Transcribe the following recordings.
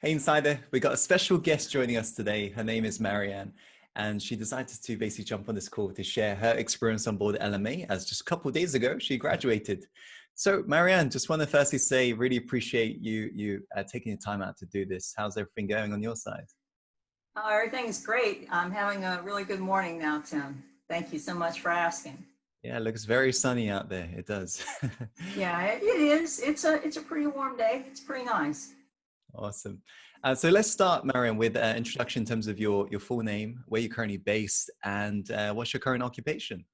Hey Insider, we got a special guest joining us today. Her name is Marian, and she decided to basically jump on this call to share her experience on board LMA as just a couple of days ago she graduated. So Marianne, just want to firstly say really appreciate you taking the time out to do this. How's everything going on your side? Oh, everything's great. I'm having a really good morning now, Tim. Thank you so much for asking. Yeah, it looks very sunny out there. It does. Yeah, it is. It's a pretty warm day. It's pretty nice. Awesome. So let's start, Marian, with an introduction in terms of your full name, where you're currently based, and what's your current occupation?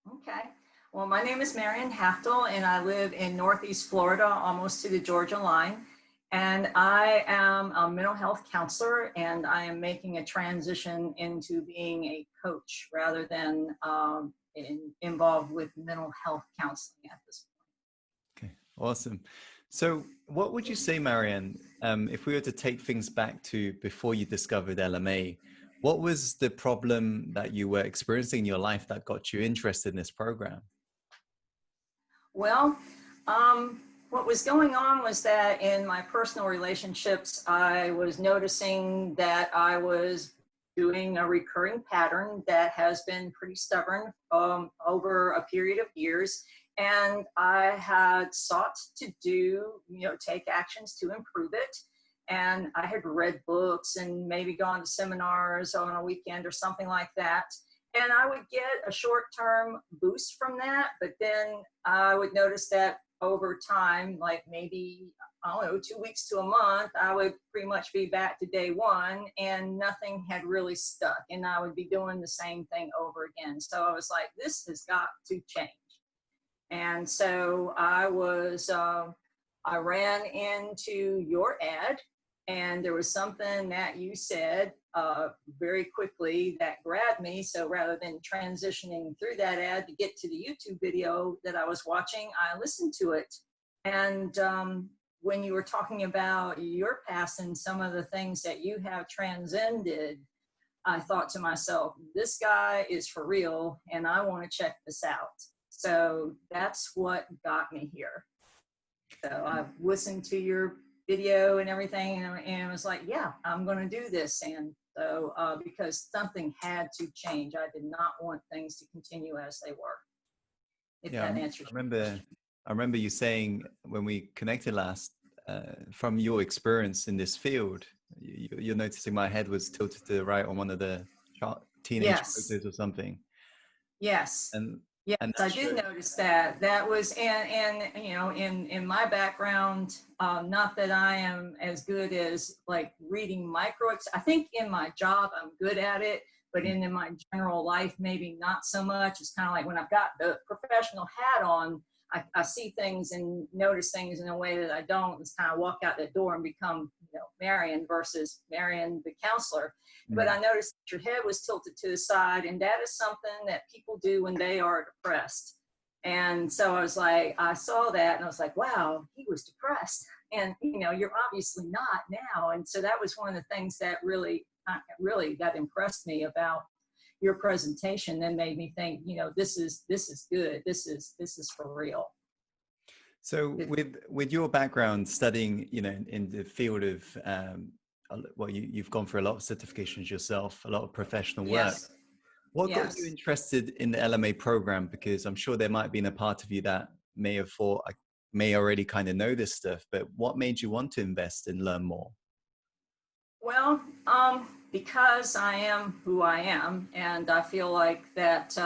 Okay. Well, my name is Marian Haftel, and I live in Northeast Florida, almost to the Georgia line. And I am a mental health counselor, and I am making a transition into being a coach rather than involved with mental health counseling at this Okay, awesome. So what would you say, Marianne, if we were to take things back to before you discovered LMA, what was the problem that you were experiencing in your life that got you interested in this program? Well, what was going on was that in my personal relationships, I was noticing that I was doing a recurring pattern that has been pretty stubborn over a period of years. And I had sought to take actions to improve it. And I had read books and maybe gone to seminars on a weekend or something like that. And I would get a short-term boost from that, but then I would notice that over time, like maybe, I don't know, 2 weeks to a month, I would pretty much be back to day one and nothing had really stuck. And I would be doing the same thing over again. So I was like, this has got to change. And so I ran into your ad, and there was something that you said very quickly that grabbed me. So rather than transitioning through that ad to get to the YouTube video that I was watching, I listened to it. And when you were talking about your past and some of the things that you have transcended, I thought to myself, this guy is for real, and I want to check this out. So that's what got me here. So I've listened to your video and everything, and I was like, yeah, I'm going to do this. And so because something had to change, I did not want things to continue as they were. If Yeah, that answers your question. I remember you saying when we connected last, from your experience in this field, you're noticing my head was tilted to the right on one of the teenage Yes. photos or something. Yes. And Yes, and I that did showed. notice that. That was, in my background, not that I am as good as like reading I think in my job I'm good at it, but Mm. in my general life maybe not so much. It's kind of like when I've got the professional hat on, I see things and notice things in a way that I don't. It's kind of walk out the door and become, Marian versus Marian the counselor. But Mm. I noticed that your head was tilted to the side, and that is something that people do when they are depressed. And so I was like, I saw that and I was like, wow, he was depressed. And, you're obviously not now. And so that was one of the things that really that impressed me about your presentation and made me think, this is good. This is for real. So with your background studying, in the field of, well, you've gone for a lot of certifications yourself, a lot of professional work. Yes. What got you Yes. interested in the LMA program? Because I'm sure there might have been a part of you that may have thought, I may already kind of know this stuff, but what made you want to invest and learn more? Well, because I am who I am, and I feel like that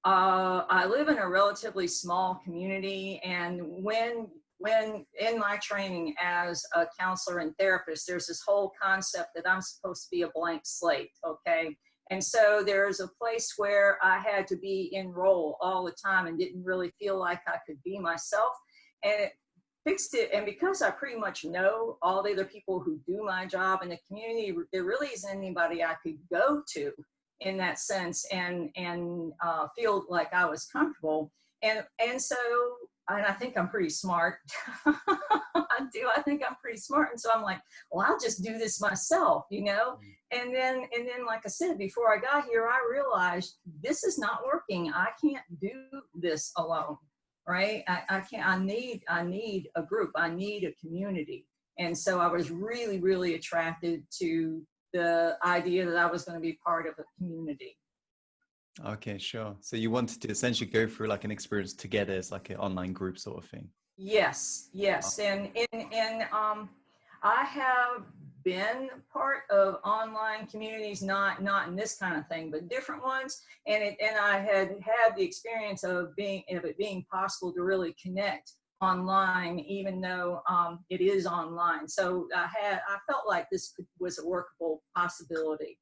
I live in a relatively small community, and when in my training as a counselor and therapist, there's this whole concept that I'm supposed to be a blank slate, okay? And so there's a place where I had to be in role all the time and didn't really feel like I could be myself. And it fixed it. And because I pretty much know all the other people who do my job in the community, there really isn't anybody I could go to in that sense and feel like I was comfortable. And so, and I think I'm pretty smart. I think I'm pretty smart. And so I'm like, well, I'll just do this myself, And then like I said, before I got here, I realized this is not working. I can't do this alone. Right? I can't, I need a group. I need a community. And so I was really, really attracted to the idea that I was going to be part of a community. Okay, sure. So you wanted to essentially go through like an experience together as like an online group sort of thing. Yes, yes. And I have been part of online communities, not in this kind of thing, but different ones. And I had the experience of it being possible to really connect online, even though it is online. So I felt like this was a workable possibility.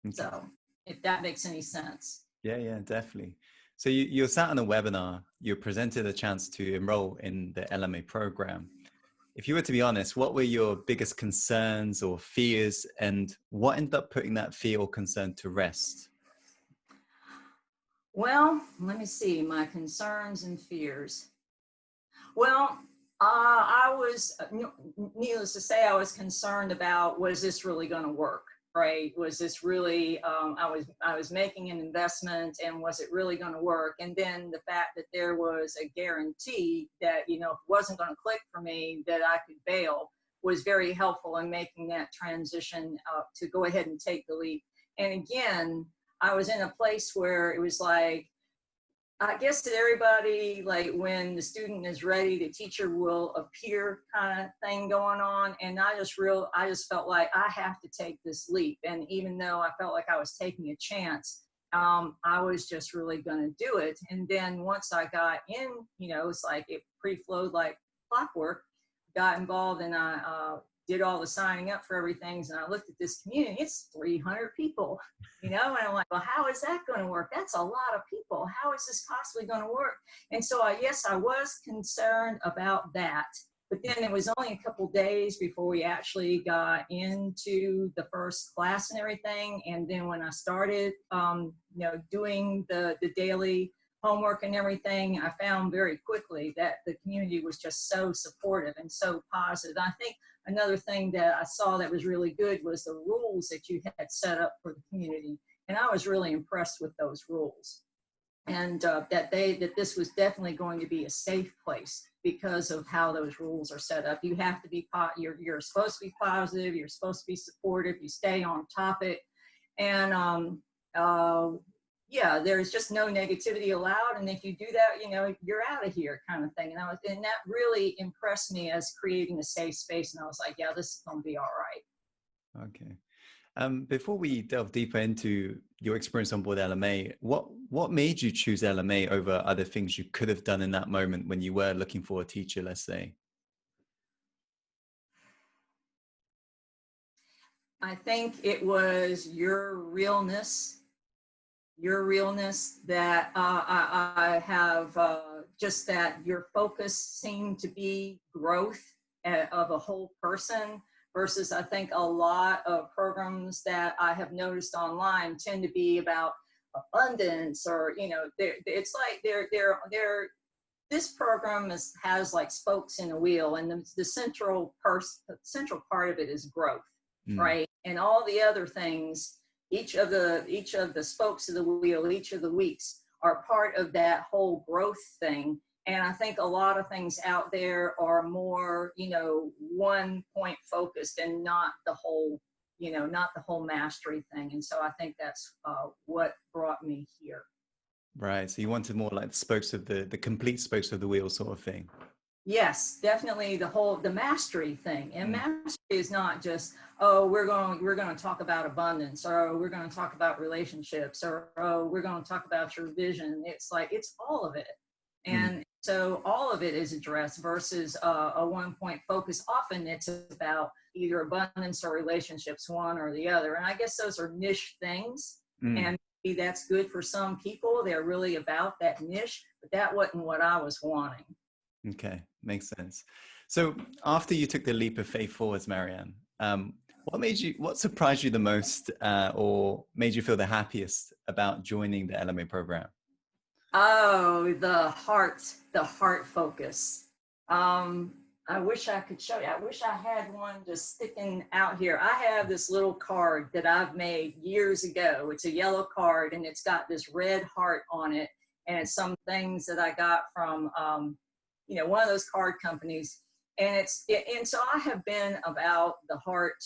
Okay. So if that makes any sense. Yeah, yeah, definitely. So you're sat on a webinar, you're presented a chance to enroll in the LMA program. If you were to be honest, what were your biggest concerns or fears, and what ended up putting that fear or concern to rest? Well, let me see, my concerns and fears. Well, I was, needless to say, I was concerned about, was this really going to work? Right? Was this really? I was making an investment, and was it really going to work? And then the fact that there was a guarantee that if it wasn't going to click for me, that I could bail, was very helpful in making that transition to go ahead and take the leap. And again, I was in a place where it was like, I guess that everybody, like when the student is ready, the teacher will appear kind of thing going on. And I just felt like I have to take this leap. And even though I felt like I was taking a chance, I was just really going to do it. And then once I got in, it's like it pre-flowed like clockwork, got involved, and I did all the signing up for everything. And I looked at this community, it's 300 people, and I'm like, well, how is that going to work? That's a lot of people. How is this possibly going to work? And so yes, I was concerned about that. But then it was only a couple days before we actually got into the first class and everything. And then when I started, doing the daily homework and everything, I found very quickly that the community was just so supportive and so positive. I think another thing that I saw that was really good was the rules that you had set up for the community. And I was really impressed with those rules. And that this was definitely going to be a safe place because of how those rules are set up. You have to be, you're supposed to be positive, you're supposed to be supportive, you stay on topic. And yeah, there's just no negativity allowed. And if you do that, you're out of here kind of thing. And that really impressed me as creating a safe space. And I was like, yeah, this is going to be all right. Okay. Before we delve deeper into your experience on board LMA, what made you choose LMA over other things you could have done in that moment when you were looking for a teacher, let's say? I think it was your realness that I have just that your focus seemed to be growth of a whole person versus I think a lot of programs that I have noticed online tend to be about abundance or, it's like this program has like spokes in a wheel, and the central part of it is growth, right? And all the other things, each of the spokes of the wheel, each of the weeks are part of that whole growth thing. And I think a lot of things out there are more, one point focused and not the whole mastery thing. And so I think that's what brought me here. Right. So you wanted more like the spokes of the complete spokes of the wheel sort of thing. Yes, definitely the mastery thing. And mastery is not just, oh, we're going to talk about abundance, or we're going to talk about relationships, or oh, we're going to talk about your vision. It's like, it's all of it. And so all of it is addressed versus a one point focus. Often it's about either abundance or relationships, one or the other. And I guess those are niche things. And maybe that's good for some people. They're really about that niche, but that wasn't what I was wanting. Okay, makes sense. So after you took the leap of faith forwards, Marian, what surprised you the most or made you feel the happiest about joining the LMA program? Oh, the heart focus. I wish I could show you. I wish I had one just sticking out here. I have this little card that I've made years ago. It's a yellow card and it's got this red heart on it. And it's some things that I got from, one of those card companies. And so I have been about the heart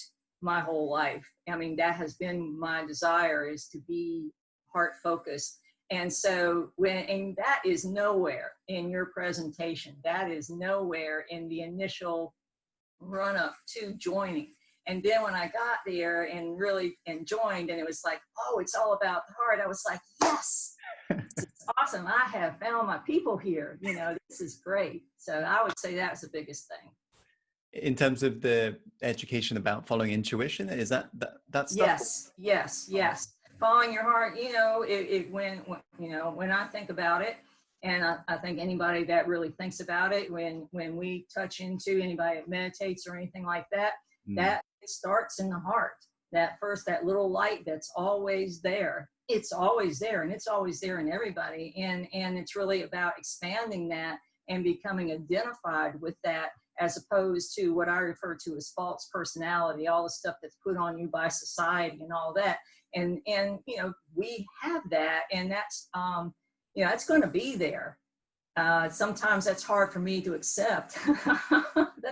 my whole life. I mean, that has been my desire, is to be heart focused. And so and that is nowhere in your presentation. That is nowhere in the initial run up to joining. And then when I got there and really joined, and it was like, oh, it's all about the heart, I was like, yes, this is awesome. I have found my people here. This is great. So I would say that's the biggest thing. In terms of the education about following intuition, is that stuff? Yes. Following your heart, when I think about it, and I think anybody that really thinks about it, when we touch into anybody that meditates or anything like that, that it starts in the heart. That little light that's always there. It's always there, and it's always there in everybody. And it's really about expanding that and becoming identified with that, as opposed to what I refer to as false personality, all the stuff that's put on you by society and all that. And we have that, and that's it's going to be there. Sometimes that's hard for me to accept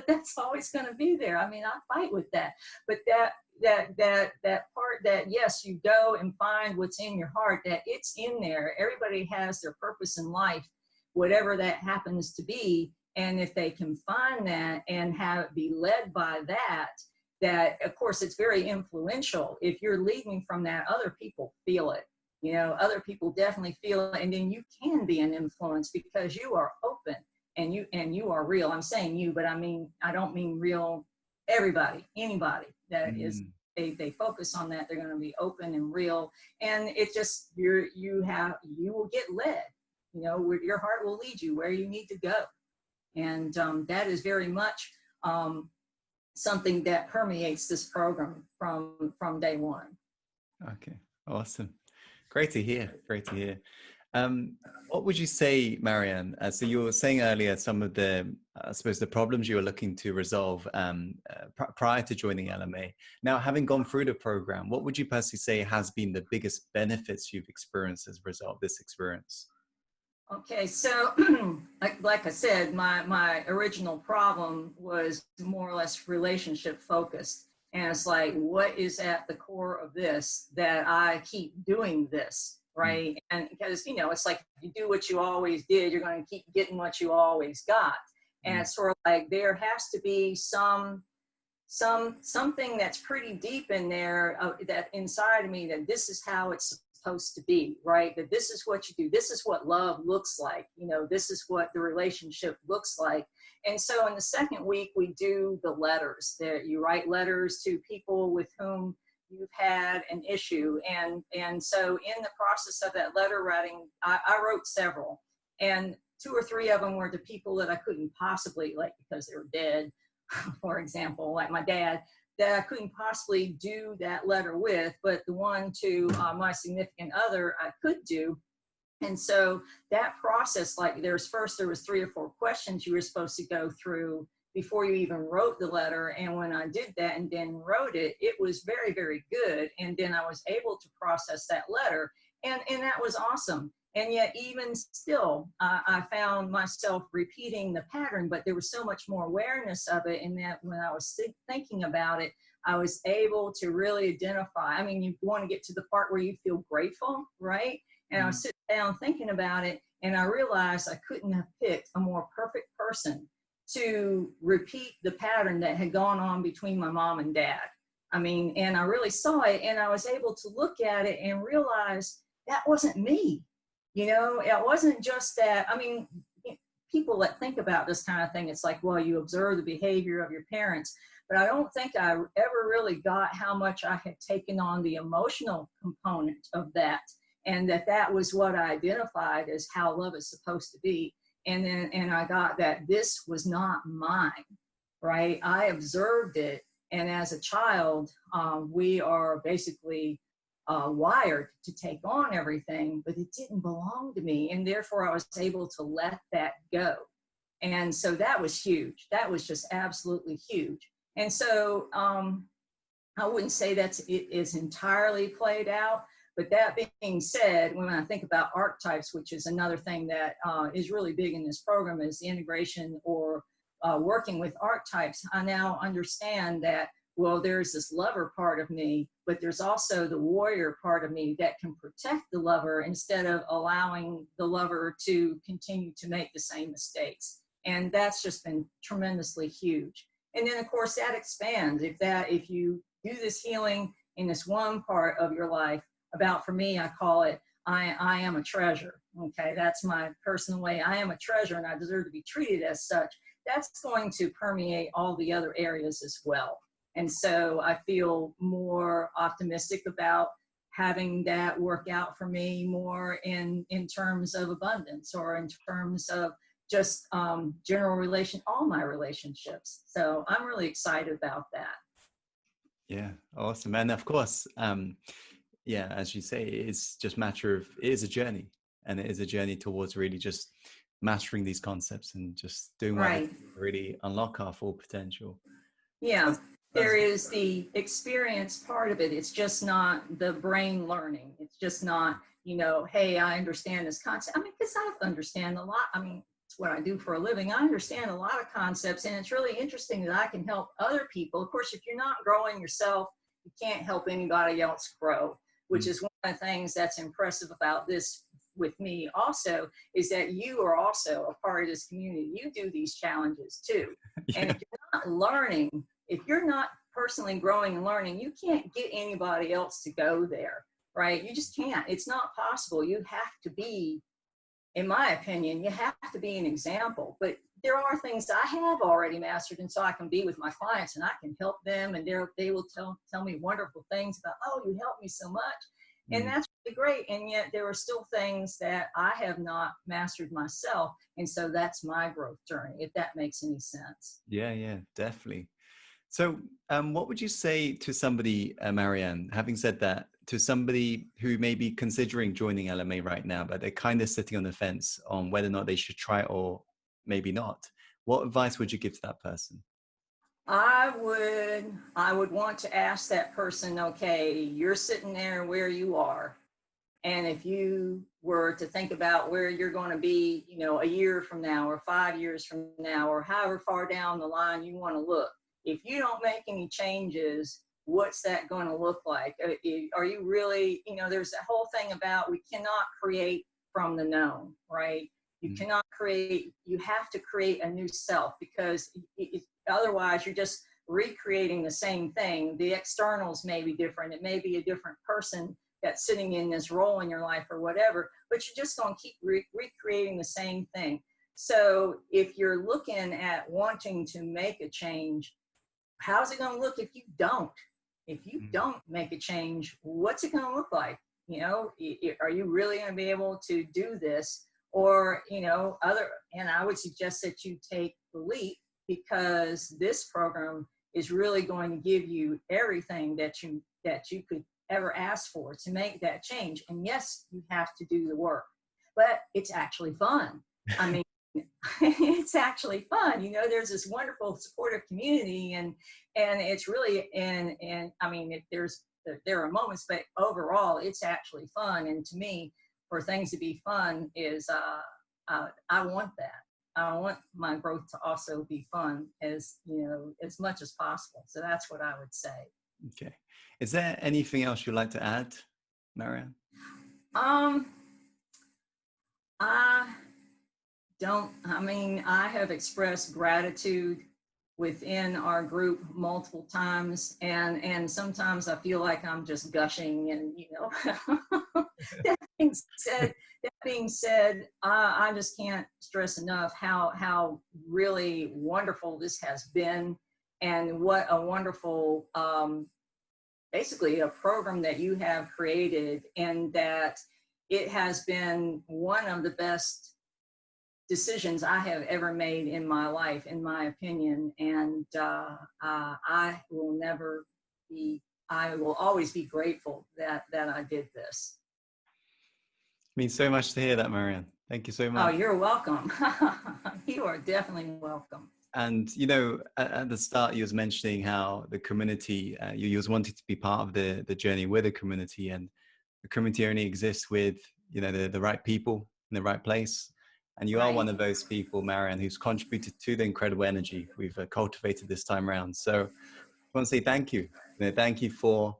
that's always going to be there. I mean, I fight with that, but that part that, yes, you go and find what's in your heart, that it's in there. Everybody has their purpose in life, whatever that happens to be. And if they can find that and have it be led by that, of course, it's very influential. If you're leading from that, other people feel it. Other people definitely feel it. And then you can be an influence because you are open and you are real. I'm saying you, but I don't mean real, everybody, anybody that is, they focus on that. They're going to be open and real. And it just, you will get led, where your heart will lead you where you need to go. And that is very much something that permeates this program from day one. Okay, awesome. Great to hear. What would you say, Marian? So you were saying earlier some of the, I suppose, the problems you were looking to resolve prior to joining LMA. Now, having gone through the program, what would you personally say has been the biggest benefits you've experienced as a result of this experience? Okay, so like I said, my original problem was more or less relationship focused. And it's like, what is at the core of this that I keep doing this, right? And because, it's like, if you do what you always did, you're going to keep getting what you always got. And it's sort of like, there has to be something that's pretty deep in there, that inside of me, that this is how it's supposed to be, right? That this is what you do. This is what love looks like. This is what the relationship looks like. And so in the second week, we do the letters. You write letters to people with whom you've had an issue. And so in the process of that letter writing, I wrote several. And 2 or 3 of them were to people that I couldn't possibly, like, because they were dead, for example, like my dad, that I couldn't possibly do that letter with. But the one to my significant other, I could do. And so that process, like there was 3 or 4 questions you were supposed to go through before you even wrote the letter. And when I did that and then wrote it, it was very, very good. And then I was able to process that letter. And that was awesome. And yet even still, I found myself repeating the pattern, but there was so much more awareness of it. And that when I was thinking about it, I was able to really identify. I mean, you want to get to the part where you feel grateful, right? And I was sitting down thinking about it, and I realized I couldn't have picked a more perfect person to repeat the pattern that had gone on between my mom and dad. I mean, and I really saw it, and I was able to look at it and realize that wasn't me. It wasn't just that. I mean, people that think about this kind of thing, it's like, well, you observe the behavior of your parents, but I don't think I ever really got how much I had taken on the emotional component of that. And that was what I identified as how love is supposed to be. And I got that this was not mine, right? I observed it. And as a child, we are basically wired to take on everything, but it didn't belong to me. And therefore I was able to let that go. And so that was huge. That was just absolutely huge. And so I wouldn't say it is entirely played out. But that being said, when I think about archetypes, which is another thing that is really big in this program, is the integration or working with archetypes, I now understand that, well, there's this lover part of me, but there's also the warrior part of me that can protect the lover instead of allowing the lover to continue to make the same mistakes. And that's just been tremendously huge. And then of course that expands if you do this healing in this one part of your life. For me, I call it, I am a treasure. Okay, that's my personal way. I am a treasure and I deserve to be treated as such. That's going to permeate all the other areas as well. And so I feel more optimistic about having that work out for me more in terms of abundance, or in terms of just general all my relationships. So I'm really excited about that. Yeah, awesome. And of course, yeah, as you say, it's just it is a journey, and it is a journey towards really just mastering these concepts and just doing what Right. really unlock our full potential. Yeah. There is the experience part of it. It's just not the brain learning. It's just not, hey, I understand this concept. I mean, because I understand a lot. I mean, it's what I do for a living. I understand a lot of concepts, and it's really interesting that I can help other people. Of course, if you're not growing yourself, you can't help anybody else grow, which is one of the things that's impressive about this with me also, is that you are also a part of this community. You do these challenges too. Yeah. And if you're not learning, if you're not personally growing and learning, you can't get anybody else to go there, right? You just can't. It's not possible. You have to be, in my opinion, you have to be an example. But there are things I have already mastered, and so I can be with my clients and I can help them, and they will tell me wonderful things about, oh, you helped me so much. And that's really great. And yet there are still things that I have not mastered myself. And so that's my growth journey, if that makes any sense. Yeah, definitely. So what would you say to somebody, Marian, having said that, to somebody who may be considering joining LMA right now, but they're kind of sitting on the fence on whether or not they should try it or maybe not? What advice would you give to that person? I would want to ask that person, okay, you're sitting there where you are. And if you were to think about where you're going to be, a year from now or 5 years from now, or however far down the line you want to look, if you don't make any changes, what's that going to look like? Are you really, there's that whole thing about we cannot create from the known, right? You cannot create, you have to create a new self, because otherwise you're just recreating the same thing. The externals may be different. It may be a different person that's sitting in this role in your life or whatever, but you're just going to keep recreating the same thing. So if you're looking at wanting to make a change, how's it going to look if you don't? If you don't make a change, what's it going to look like? Are you really going to be able to do this? Or, and I would suggest that you take the leap, because this program is really going to give you everything that you could ever ask for to make that change. And yes, you have to do the work, but it's actually fun. I mean, it's actually fun. There's this wonderful supportive community, and it's really, and I mean, there are moments, but overall it's actually fun. And to me, for things to be fun is, I want that. I want my growth to also be fun as much as possible. So that's what I would say. Okay. Is there anything else you'd like to add, Marian? I have expressed gratitude within our group multiple times, and sometimes I feel like I'm just gushing, and that being said, I just can't stress enough how really wonderful this has been, and what a wonderful basically a program that you have created, and that it has been one of the best decisions I have ever made in my life, in my opinion. And I will always be grateful that I did this. It means so much to hear that, Marian. Thank you so much. Oh, you're welcome. You are definitely welcome. And, at the start, you was mentioning how the community, you was wanting to be part of the journey with the community, and the community only exists with, the right people in the right place. And you are one of those people, Marian, who's contributed to the incredible energy we've cultivated this time around. So I want to say thank you. Thank you for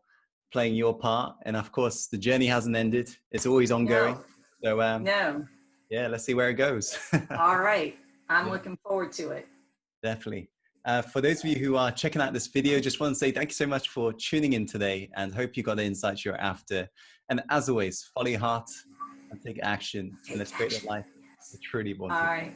playing your part. And of course, the journey hasn't ended. It's always ongoing. No. So No. yeah, let's see where it goes. All right. I'm Yeah, looking forward to it. definitely. For those of you who are checking out this video, just want to say thank you so much for tuning in today and hope you got the insights you're after. And as always, follow your heart and take action. And let's create the life we truly want All to. right.